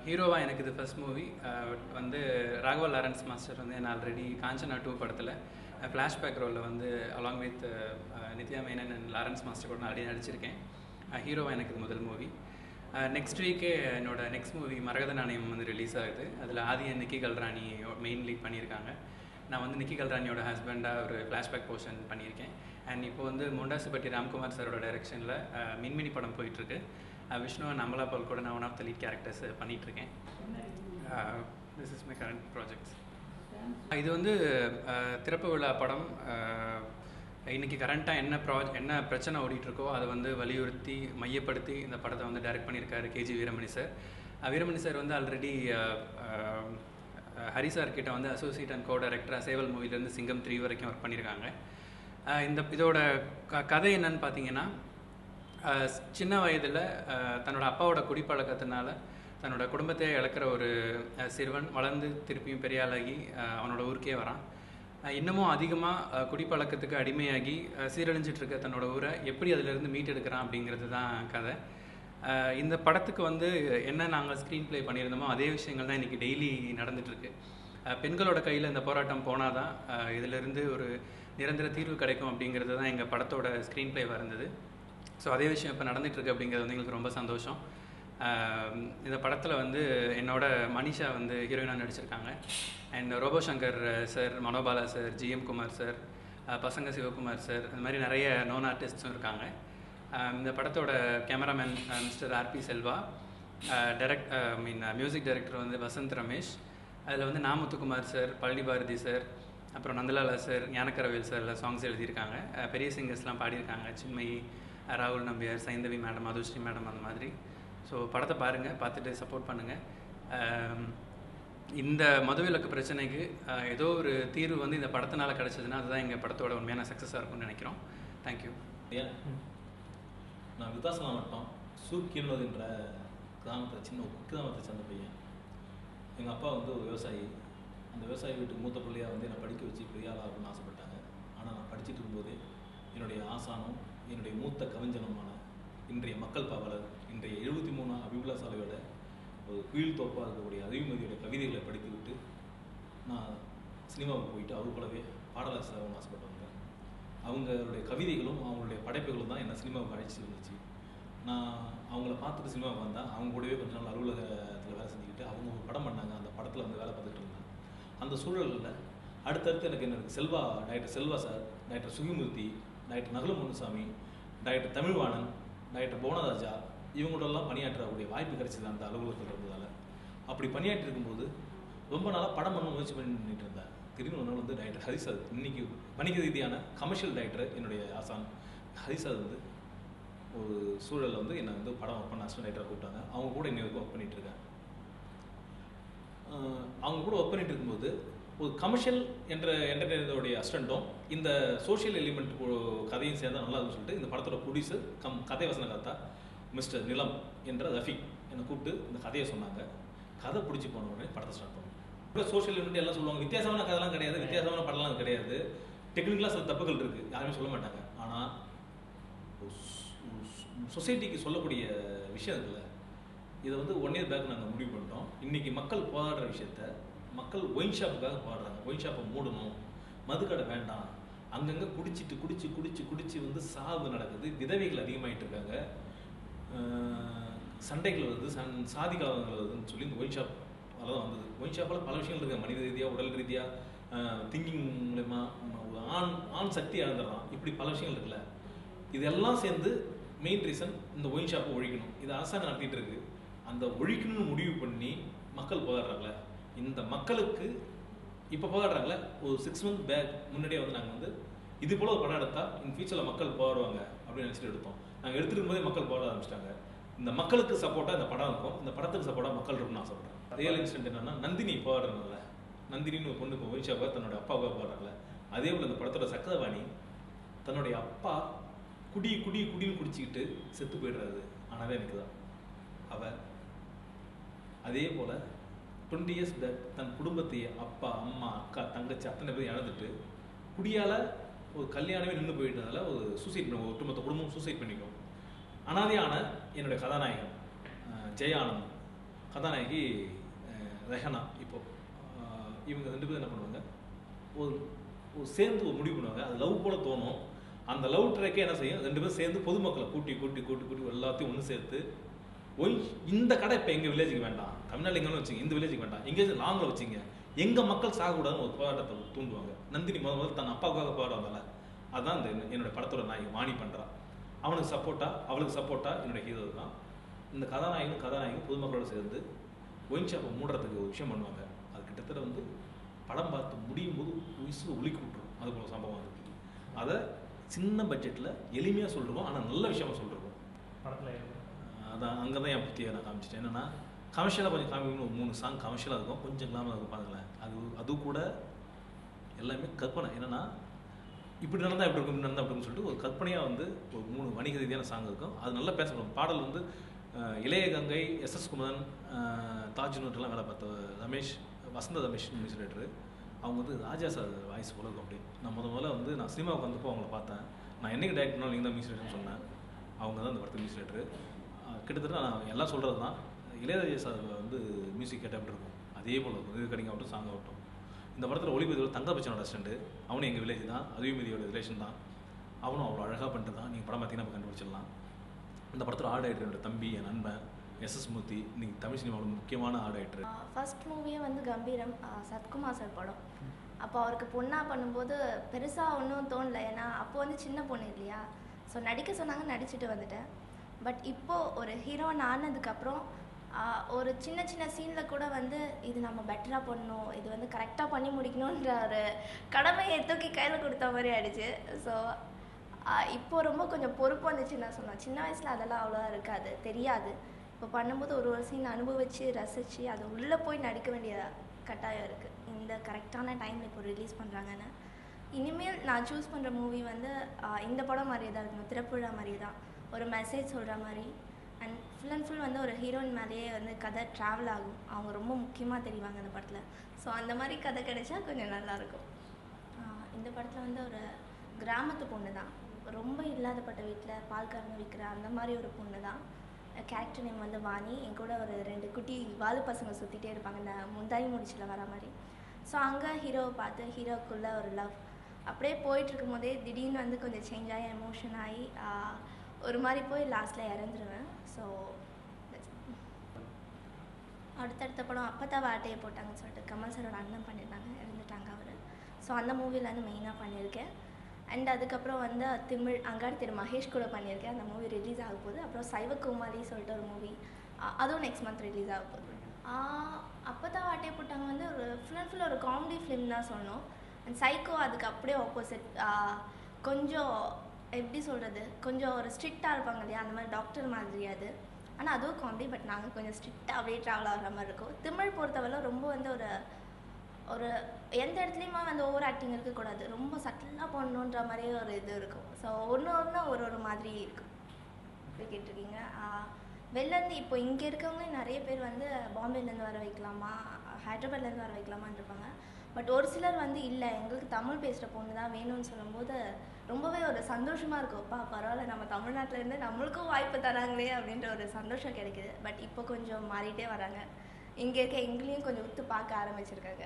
ஹீரோவாக எனக்கு இது ஃபர்ஸ்ட் மூவி. வந்து ராகவா லாரன்ஸ் மாஸ்டர் வந்து நான் ஆல்ரெடி காஞ்சனா 2 படத்தில் ஃப்ளாஷ்பேக் ரோலில் வந்து along with Nithya Menon and Lawrence master கூட நான் ஆல்ரெடி நடிச்சிருக்கேன். ஹீரோவாக எனக்கு இது முதல் மூவி. நெக்ஸ்ட் வீக்கே என்னோடய நெக்ஸ்ட் மூவி மரகத நாணயம் வந்து ரிலீஸ் ஆகுது. அதில் Aadhi and Nikki Galrani main lead பண்ணியிருக்காங்க. நான் வந்து நிக்கி கல்ராணியோட ஹஸ்பண்டாக ஒரு ஃப்ளாஷ்பேக் போர்ஷன் பண்ணியிருக்கேன். அண்ட் இப்போ வந்து மொண்டாசுப்பட்டி ராம்குமார் சாரோட டைரக்ஷனில் மின்மினி படம் போயிட்டுருக்கு. விஷ்ணு அண்ட் அமலா பால் கூட நான் one of the lead characters பண்ணிகிட்ருக்கேன். This is my current projects. இது வந்து திறப்பு விழா படம். இன்றைக்கி கரண்ட்டாக என்ன பிரச்சனை ஓடிட்டுருக்கோ அதை வந்து வலியுறுத்தி மையப்படுத்தி இந்த படத்தை வந்து டைரக்ட் பண்ணியிருக்காரு KG Veeramani sir. Veeramani sir வந்து ஆல்ரெடி ஹரி சார் கிட்ட வந்து அசோசியேட் அண்ட் கோ டைரக்டராக சேவல் மூவிலேருந்து சிங்கம் 3 வரைக்கும் ஒர்க் பண்ணியிருக்காங்க. இதோட கதை என்னன்னு பார்த்தீங்கன்னா, சின்ன வயதில் தன்னோட அப்பாவோட குடிப்பழக்கத்தினால தன்னோட குடும்பத்தை இழக்கிற ஒரு சிறுவன் வளர்ந்து திருப்பியும் பெரியாளாகி அவனோட ஊருக்கே வரான். இன்னமும் அதிகமாக குடிப்பழக்கத்துக்கு அடிமையாகி சீரழிஞ்சிட்ருக்க தன்னோட ஊரை எப்படி அதிலிருந்து மீட்டெடுக்கிறான் அப்படிங்கிறது தான் கதை. இந்த படத்துக்கு வந்து என்ன நாங்கள் ஸ்க்ரீன் ப்ளே பண்ணியிருந்தோமோ அதே விஷயங்கள் தான் இன்றைக்கி டெய்லி நடந்துகிட்ருக்கு. பெண்களோட கையில் இந்த போராட்டம் போனால் தான் இதிலிருந்து ஒரு நிரந்தர தீர்வு கிடைக்கும் அப்படிங்கிறது தான் எங்கள் படத்தோட ஸ்க்ரீன் ப்ளேவாக இருந்தது. ஸோ அதே விஷயம் இப்போ நடந்துகிட்ருக்கு அப்படிங்கிறது வந்து எங்களுக்கு ரொம்ப சந்தோஷம். இந்த படத்தில் வந்து என்னோட மனிஷா வந்து ஹீரோயினாக நடிச்சிருக்காங்க. And Robo Shankar sir, Manobala sir, G M Kumar sir, Pasanga Sivakumar sir, இந்த மாதிரி நிறைய நோன் ஆர்டிஸ்ட்ஸும் இருக்காங்க. இந்த படத்தோட cameraman mister R P Selva, music director வந்து வசந்த் ரமேஷ். அதில் வந்து நாமுத்துக்குமார் சார், பழனி பாரதி சார், அப்புறம் நந்தலாலா சார், ஞானக்கரவேல் சார் எல்லாம் சாங்ஸ் எழுதியிருக்காங்க. பெரிய சிங்கர்ஸ்லாம் பாடியிருக்காங்க. சின்மயி, ராகுல் நம்பியார், சைந்தவி மேடம், மதுஸ்ரீ மேடம், அந்த மாதிரி. ஸோ படத்தை பாருங்கள், பார்த்துட்டு சப்போர்ட் பண்ணுங்கள். இந்த மதுவிலக்கு பிரச்சனைக்கு ஏதோ ஒரு தீர்வு வந்து இந்த படத்தினால கிடச்சதுன்னா அதுதான் எங்கள் படத்தோட உண்மையான சக்ஸஸாக இருக்கும்னு நினைக்கிறோம். தேங்க்யூ. நான் விருத்தாச மாவட்டம் சூக்கியல்வதுன்ற கிராமத்தில் சின்ன கிராமத்தை சேர்ந்த பையன். எங்கள் அப்பா வந்து ஒரு விவசாயி. அந்த விவசாயி வீட்டுக்கு மூத்த பிள்ளையாக வந்து என்னை படிக்க வச்சு பெரிய ஆளாக இருக்குன்னு ஆசைப்பட்டாங்க. ஆனால் நான் படிச்சுட்டு இருக்கும்போதே என்னுடைய ஆசானும் என்னுடைய மூத்த கவிஞனுமான இன்றைய மக்கள் பாவலர், இன்றைய 73 அபிபுல்லா சாலையோட ஒரு குயில் தோப்பாக இருக்கக்கூடிய அறிவுமதியோட கவிதைகளை படித்துவிட்டு நான் சினிமாவுக்கு போயிட்டு அவர் கூடவே பாடலாசிரியர் ஆசைப்பட்டவங்க. அவங்களுடைய கவிதைகளும் அவங்களுடைய படைப்புகளும் தான் என்னை சினிமாவுக்கு அழைச்சி இருந்துச்சு. நான் அவங்கள பார்த்துட்டு சினிமாவுக்கு வந்தேன். அவங்க கூடவே கொஞ்ச நாள் அலுவலகத்தில் வேலை செஞ்சுக்கிட்டு அவங்க ஒரு படம் பண்ணாங்க. அந்த படத்தில் வந்து வேலை பார்த்துட்டு இருந்தேன். அந்த சூழலில் அடுத்தடுத்து எனக்கு Selva, doctor Selva sir, doctor Sukimurthy, doctor Nagula Munusamy, doctor Tamilvanan, doctor Bhuvanaraja, இவங்களோடலாம் பணியாற்றக்கூடிய வாய்ப்பு கிடைச்சிது அந்த அலுவலகத்தில் இருந்ததால். அப்படி பணியாற்றி இருக்கும்போது ரொம்ப நாளாக படம் பண்ண முயற்சி பண்ணிட்டு இருந்தேன். திடீர்னு ஒரு நாள் வந்து டாக்டர் ஹரிசாத், இன்னைக்கு வணிக ரீதியான கமர்ஷியல் டைரக்டர் என்னுடைய ஆசான் ஹரிசாத் வந்து ஒரு சூழலில் வந்து என்னை வந்து படம் ஒர்க் பண்ண அசிஸ்டன்ட் டைரக்டராக கூப்பிட்டாங்க. அவங்க கூட இன்னைக்கு ஒர்க் பண்ணிட்டு இருக்கேன். அவங்க கூட ஒர்க் பண்ணிட்டு இருக்கும்போது ஒரு கமர்ஷியல் என்ற என்டர்டெயினருடைய அசிஸ்டண்ட்டும் இந்த சோஷியல் எலிமெண்ட் கதையும் சேர்ந்தா நல்லா இருக்குன்னு சொல்லிட்டு இந்த படத்தோட ப்ரொடியூசர் கதை வசன கர்த்தா மிஸ்டர் நிலம் என்ற ரஃபீக் என்னை கூப்பிட்டு இந்த கதையை சொன்னாங்க. கதை பிடிச்சி போன உடனே படத்தை ஸ்டார்ட் பண்ணுவோம். இப்போ சோஷியல் எலிமெண்ட் எல்லாம் சொல்லுவாங்க, வித்தியாசமான கதைலாம் கிடையாது, வித்தியாசமான படம்லாம் கிடையாது, டெக்னிக்கலாக சில தப்புகள் இருக்குது, யாருமே சொல்ல மாட்டாங்க. ஆனால் சொசைட்டிக்கு சொல்லக்கூடிய விஷயம் இருக்குல்ல, இதை வந்து 1 year பேக் நாங்கள் முடிவு பண்ணிட்டோம். இன்றைக்கி மக்கள் போராடுற விஷயத்த மக்கள் ஒயின் ஷாப்புக்காக போராடுறாங்க. ஒயின் ஷாப்பை மூடணும், மதுக்கடை வேண்டாம், அங்கங்கே குடிச்சிட்டு குடிச்சு குடிச்சு குடிச்சு வந்து சாவு நடக்குது, விதவைகள் அதிகமாகிட்டு இருக்காங்க, சண்டைகள் வருது, சாதி கலவரங்கள் வருதுன்னு சொல்லி இந்த ஒயின் ஷாப் அதெல்லாம் வந்தது. ஒயின் ஷாப்பில் பல விஷயங்கள் இருக்குது. மனித ரீதியாக, உடல் ரீதியாக, திங்கிங் மூலயமா ஆண் சக்தி இழந்துடலாம். இப்படி பல விஷயங்கள் இருக்குல்ல. இதெல்லாம் சேர்ந்து மெயின் ரீசன் இந்த ஒயின் ஷாப்பை ஒழிக்கணும். இது அரசாங்கம் நடத்திட்டு இருக்கு. அந்த ஒழிக்கணும்னு முடிவு பண்ணி மக்கள் போராடுறாங்களே, இந்த மக்களுக்கு இப்போ போராடுறாங்களே, ஒரு 6 months பேக் முன்னாடியே வந்து நாங்கள் வந்து இது போல ஒரு படம் எடுத்தால் இன் ஃபியூச்சரில் மக்கள் போராடுவாங்க அப்படின்னு நினச்சிட்டு எடுத்தோம். நாங்கள் எடுத்துருக்கும் போதே மக்கள் போராட ஆரம்பிச்சிட்டாங்க. இந்த மக்களுக்கு சப்போர்ட்டாக இந்த படம் இருக்கும், இந்த படத்துக்கு சப்போர்ட்டாக மக்கள் இருக்கும்னு ஆசைப்படுறேன். ரியல் இன்சிடென்ட் என்னன்னா, நந்தினி போராடுறதுனால, நந்தினின்னு ஒரு பொண்ணு இப்போ ஒயின் ஷாப்பாக தன்னோட அப்பாவுக்காக போராடுறாங்களே, அதே போல் இந்த படத்தோட சக்கரவாணி தன்னுடைய அப்பா குடின்னு குடிச்சிக்கிட்டு செத்து போயிடுறாரு. ஆனாவே எனக்கு தான் அவள் அதே போல் 20 years பேக் தன் குடும்பத்தையே அப்பா, அம்மா, அக்கா, தங்கச்சி அத்தனை பேர் இழந்துட்டு குடியால் ஒரு கல்யாணமே நின்று போயிட்டதால ஒரு சூசைட் பண்ண, ஒட்டுமொத்த குடும்பம் சூசைட் பண்ணிக்கும். அனாதையான என்னுடைய கதாநாயகன் ஜெயானந்த் கதாநாயகி ரெஹனா. இப்போ இவங்க 2 பேரும் என்ன பண்ணுவாங்க, ஒரு ஒரு சேர்ந்து ஒரு முடிவு பண்ணுவாங்க. அது லவ் போல தோணும். அந்த லவ் ட்ராக்கே என்ன செய்யும், 2 பேரும் சேர்ந்து பொதுமக்களை கூட்டி கூட்டி கூட்டி கூட்டி எல்லாத்தையும் ஒன்று சேர்த்து இந்த கடை இப்போ எங்கள் வில்லேஜுக்கு வேண்டாம், தமிழ்நாடு எங்கன்னு வச்சுங்க, இந்த வில்லேஜுக்கு வேண்டாம், எங்கேயாச்சும் லாங்கில் வச்சுங்க, எங்கள் மக்கள் சாகக்கூடாதுன்னு ஒரு போராட்டத்தை தூண்டுவாங்க. நந்தினி முதல் தன் அப்பாவுக்காக போராட வந்தால அதுதான் இந்த என்னோட படத்தோட நாயகி வாணி பண்ணுறான். அவனுக்கு சப்போர்ட்டாக அவளுக்கு சப்போர்ட்டாக என்னோட ஹீரோ தான். இந்த கதாநாயகன் பொதுமக்களோடு சேர்ந்து ஒயின் ஷாப்பை மூடுறதுக்கு ஒரு விஷயம் பண்ணுவாங்க. அது கிட்டத்தட்ட வந்து படம் பார்த்து முடியும் போது உயிசு ஒலிக்கி விட்டுரும். அது போல சம்பவம் இருக்குது. அதை சின்ன பட்ஜெட்டில் எளிமையாக சொல்லிருவோம், ஆனால் நல்ல விஷயமா சொல்லிருவோம் படத்தில். அதான் அங்கே தான் என் புத்தியை நான் காமிச்சிட்டேன். என்னென்னா கமர்ஷியலாக கொஞ்சம் காமிக்கணும், 3 சாங் கமர்ஷியலாக இருக்கும், கொஞ்சம் கிளாமராக இருக்கும். பாருங்களேன், அது கூட எல்லாமே கற்பனை. என்னென்னா இப்படி நடந்தால் எப்படி இருக்கும், இப்படி நடந்தால் அப்படின்னு சொல்லிட்டு ஒரு கற்பனையாக வந்து ஒரு 3 வணிக ரீதியான சாங் இருக்கும். அது நல்லா பேசப்படும். பாடல் வந்து இளைய கங்கை, எஸ்எஸ் குமரன், தாஜ் நூற்றெல்லாம் வேலை பார்த்த ரமேஷ், வசந்த ரமேஷ் மியூசிக் டைரக்டர். அவங்க வந்து ராஜா சார் வாய்ஸ் போல இருக்கும். அப்படி நான் முதல்ல வந்து நான் சினிமாவுக்கு வந்தப்போ அவங்கள பார்த்தேன். நான் என்னைக்கு டைரக்ட் பண்ணாலும் நீங்கள் தான் மியூசிக் டைரக்டர்னு சொன்னேன். அவங்க தான் இந்த படத்துக்கு மியூசிக் டைரக்டர். கிட்டத்தட்ட நான் எல்லாம் சொல்கிறது தான், இளையராஜா சார் வந்து மியூசிக் கேட்ட அப்படி இருக்கும். அதே போல் இருக்கும். இது கடிங்க ஆகட்டும், சாங் ஆகட்டும். இந்த படத்தில் ஒளிபதிவு தங்கபச்சனோட அசிஸ்டண்ட். அவனும் எங்கள் வில்லேஜ் தான், அதுவுமதியோட ரிலேஷன் தான். அவனும் அவ்வளோ அழகாக பண்ணிட்டு தான். நீங்கள் படம் பார்த்தீங்கன்னா நம்ம கண்டுபிடிச்சிடலாம். இந்த படத்தில் ஆர்ட் ஆக்டர் என்னோட தம்பி, என் நண்பன் எஸ்எஸ் மூர்த்தி. இன்னைக்கு தமிழ் சினிமாவோட முக்கியமான ஆர்ட் ஆக்டர். ஃபர்ஸ்ட் மூவியே வந்து கம்பீரம், சத்குமார் சார் படம். அப்போ அவருக்கு பொண்ணாக பண்ணும்போது பெருசாக ஒன்றும் தோணலை. ஏன்னா அப்போ வந்து சின்ன பொண்ணு இல்லையா. ஸோ நடிக்க சொன்னாங்க, நடிச்சுட்டு வந்துட்டேன். பட் இப்போது ஒரு ஹீரோயின் ஆனதுக்கப்புறம் ஒரு சின்ன சின்ன சீனில் கூட வந்து இது நம்ம பெட்டராக பண்ணணும், இது வந்து கரெக்டாக பண்ணி முடிக்கணுன்ற ஒரு கடமையை தூக்கி கையில் கொடுத்த மாதிரி ஆயிடுச்சு. ஸோ இப்போது ரொம்ப கொஞ்சம் பொறுப்பு வந்துச்சு நான் சொன்னேன். சின்ன வயசில் அதெல்லாம் அவ்வளோவா இருக்காது, தெரியாது. இப்போ பண்ணும்போது ஒரு சீன் அனுபவித்து ரசித்து அது உள்ளே போய் நடிக்க வேண்டிய கட்டாயம் இருக்குது. இந்த கரெக்டான டைமில் இப்போ ரிலீஸ் பண்ணுறாங்கன்னு. இனிமேல் நான் சூஸ் பண்ணுற மூவி வந்து இந்த படம் மாதிரியே தான் இருக்கணும், திரைப்புழா மாதிரியே தான். ஒரு மெசேஜ் சொல்கிற மாதிரி அண்ட் ஃபுல் வந்து ஒரு ஹீரோயின் மேலேயே வந்து கதை ட்ராவல் ஆகும். அவங்க ரொம்ப முக்கியமாக தெரிவாங்க அந்த படத்தில். ஸோ அந்த மாதிரி கதை கிடைச்சா கொஞ்சம் நல்லாயிருக்கும். இந்த படத்தில் வந்து ஒரு கிராமத்து பொண்ணு தான், ரொம்ப இல்லாதப்பட்ட வீட்டில் பால் கறந்து விற்கிற அந்த மாதிரி ஒரு பொண்ணு தான். கேரக்டர் நேம் வந்து வாணி. என் கூட ஒரு 2 குட்டி வாலு பசங்க சுற்றிட்டே இருப்பாங்க, இந்த முந்தாரி முடிச்சில் வர மாதிரி. ஸோ அங்கே ஹீரோவை பார்த்து ஹீரோக்குள்ளே ஒரு லவ் அப்படியே போயிட்டுருக்கும் போதே திடீர்னு வந்து கொஞ்சம் சேஞ்ச் ஆகி எமோஷன் ஆகி ஒரு மாதிரி போய் லாஸ்ட்டில் இறந்துருவேன். ஸோ அடுத்தடுத்த படம் அப்பத்தா வாட்டையை போட்டாங்கன்னு சொல்லிட்டு கமல் சாரோட அண்ணன் பண்ணியிருந்தாங்க, இறந்துட்டாங்க அவர். ஸோ அந்த மூவியில் வந்து மெயினாக பண்ணியிருக்கேன். அண்ட் அதுக்கப்புறம் வந்து தமிழ் அங்காடி திரு மகேஷ் கூட பண்ணியிருக்கேன். அந்த மூவி ரிலீஸ் ஆக போகுது. அப்புறம் சைவகுமாரி சொல்லிட்டு ஒரு மூவி, அதுவும் நெக்ஸ்ட் மந்த் ரிலீஸ் ஆக போகுது. அப்போதான் வாட்டையை போட்டாங்க வந்து ஒரு ஃபுல் ஒரு காமெடி ஃபிலிம் தான் சொன்னோம். அண்ட் சைக்கோ அதுக்கு அப்படியே ஆப்போசிட். கொஞ்சம் எப்படி சொல்கிறது, கொஞ்சம் ஒரு ஸ்ட்ரிக்டாக இருப்பாங்க இல்லையா, அந்த மாதிரி டாக்டர் மாதிரி அது. ஆனால் அதுவும் காமெடி, பட் நாங்கள் கொஞ்சம் ஸ்ட்ரிக்டாக அப்படியே ட்ராவல் ஆகிற மாதிரி இருக்கும். தமிழ் பொறுத்தவரை ரொம்ப வந்து ஒரு எந்த இடத்துலையுமே வந்து ஓவர் ஆக்டிங் இருக்கக்கூடாது, ரொம்ப சட்டிலாக பண்ணணுன்ற மாதிரியே ஒரு இது இருக்கும். ஸோ ஒன்று ஒரு மாதிரி இருக்கும். இப்படி கேட்டிருக்கீங்க. வெளிலேருந்து இப்போ இங்கே இருக்கவங்களே நிறைய பேர் வந்து பாம்பேலேருந்து வர வைக்கலாமா, ஹைதராபாத்லேருந்து வர வைக்கலாமான்னு இருப்பாங்க. பட் ஒரு சிலர் வந்து இல்லை எங்களுக்கு தமிழ் பேசுகிற பொண்ணு தான் வேணும்னு சொல்லும்போது ரொம்பவே ஒரு சந்தோஷமாக இருக்கும்ப்பா, பரவாயில்ல நம்ம தமிழ்நாட்டிலேருந்து நம்மளுக்கும் வாய்ப்பு தராங்களே அப்படின்ற ஒரு சந்தோஷம் கிடைக்குது. பட் இப்போ கொஞ்சம் மாறிட்டே வராங்க. இங்கே இருக்க எங்களையும் கொஞ்சம் உத்து பார்க்க ஆரம்பிச்சிருக்காங்க.